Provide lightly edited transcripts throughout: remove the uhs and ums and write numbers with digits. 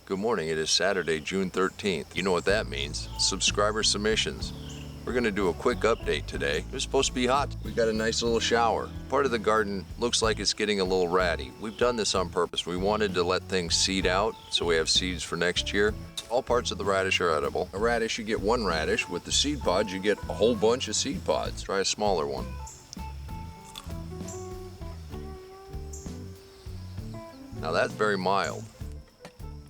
Good morning, it is Saturday, June 13th. You know what that means. Subscriber submissions. We're going to do a quick update today. It was supposed to be hot. We got a nice little shower. Part of the garden looks like it's getting a little ratty. We've done this on purpose. We wanted to let things seed out so we have seeds for next year. All parts of the radish are edible. A radish, you get one radish. With the seed pods, you get a whole bunch of seed pods. Try a smaller one. Now that's very mild.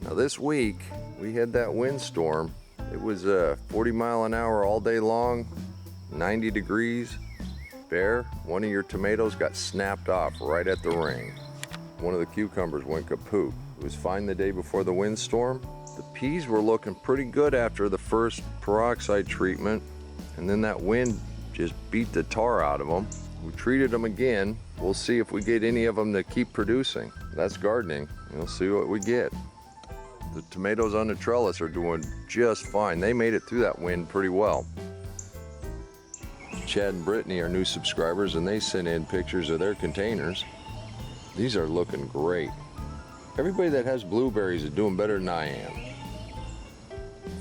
Now this week, we had that windstorm. It was 40 mile an hour all day long, 90 degrees. Bear, one of your tomatoes got snapped off right at the ring. One of the cucumbers went kaput. It was fine the day before the windstorm. The peas were looking pretty good after the first peroxide treatment, and then that wind just beat the tar out of them. We treated them again. We'll see if we get any of them to keep producing. That's gardening. We'll see what we get. The tomatoes on the trellis are doing just fine. They made it through that wind pretty well. Chad and Brittany are new subscribers, and they sent in pictures of their containers. These are looking great. Everybody that has blueberries is doing better than I am.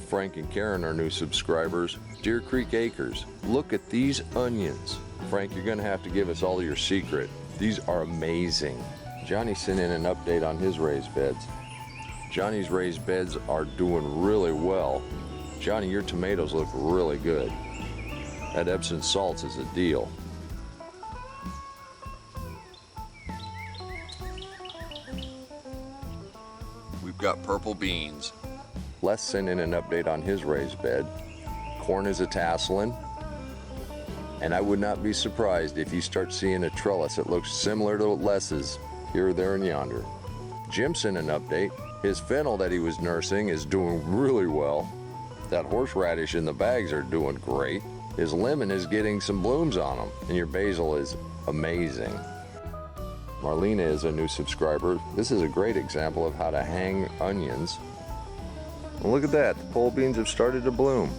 Frank and Karen are new subscribers. Deer Creek Acres. Look at these onions. Frank, you're gonna have to give us all your secret. These are amazing. Johnny sent in an update on his raised beds. Johnny's raised beds are doing really well. Johnny, your tomatoes look really good. That Epsom salts is a deal. We've got purple beans. Les sent in an update on his raised bed. Corn is a tasseling. And I would not be surprised if you start seeing a trellis that looks similar to Les's here, there, and yonder. Jim sent an update. His fennel that he was nursing is doing really well. That horseradish in the bags are doing great. His lemon is getting some blooms on them, and your basil is amazing. Marlena is a new subscriber. This is a great example of how to hang onions. And look at that, the pole beans have started to bloom.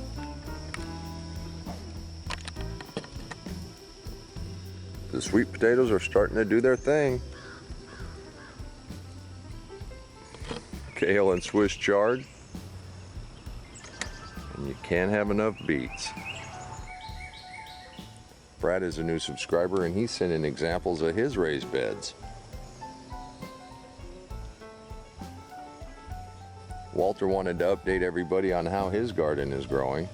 The sweet potatoes are starting to do their thing. Kale and Swiss chard. And you can't have enough beets. Brad is a new subscriber, and he sent in examples of his raised beds. Walter wanted to update everybody on how his garden is growing.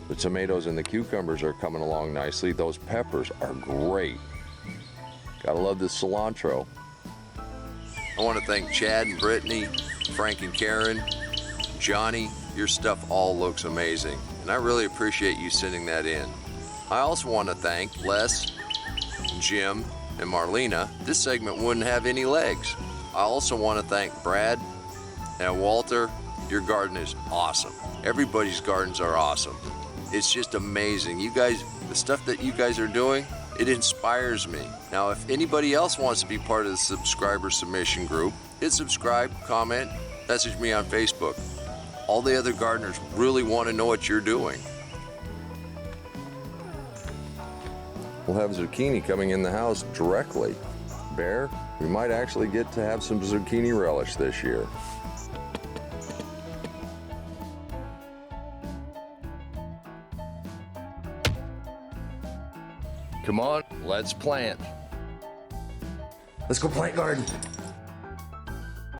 The tomatoes and the cucumbers are coming along nicely. Those peppers are great. Gotta love this cilantro. I want to thank Chad and Brittany, Frank and Karen, Johnny. Your stuff all looks amazing, and I really appreciate you sending that in. I also want to thank Les, Jim, and Marlena. This segment wouldn't have any legs. I also want to thank Brad and Walter. Your garden is awesome. Everybody's gardens are awesome. It's just amazing. You guys, the stuff that you guys are doing, it inspires me. Now, if anybody else wants to be part of the subscriber submission group, hit subscribe, comment, message me on Facebook. All the other gardeners really want to know what you're doing. We'll have zucchini coming in the house directly. Bear, we might actually get to have some zucchini relish this year. Come on, let's plant. Let's go plant garden.